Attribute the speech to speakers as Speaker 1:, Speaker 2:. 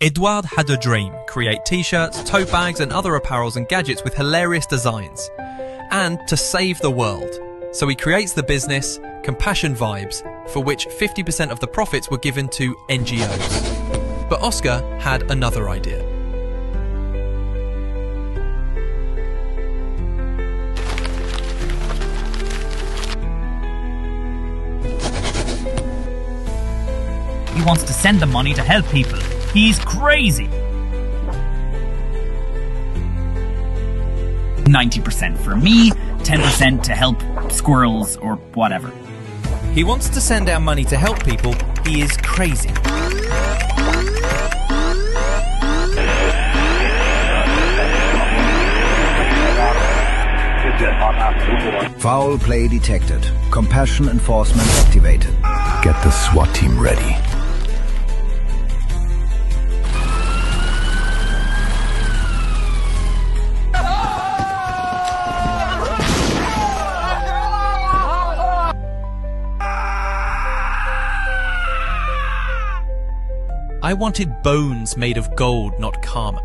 Speaker 1: Edouard had a dream: create t-shirts, tote bags and other apparels and gadgets with hilarious designs, and to save the world. So he creates the business, Compassion Vibes, for which 50% of the profits were given to NGOs. But Oscar had another idea.
Speaker 2: He wants to send the money to help people. He's crazy. 90% for me, 10% to help squirrels or whatever.
Speaker 3: He wants to send our money to help people. He is crazy.
Speaker 4: Foul play detected. Compassion enforcement activated.
Speaker 5: Get the SWAT team ready.
Speaker 1: I wanted bones made of gold, not karma.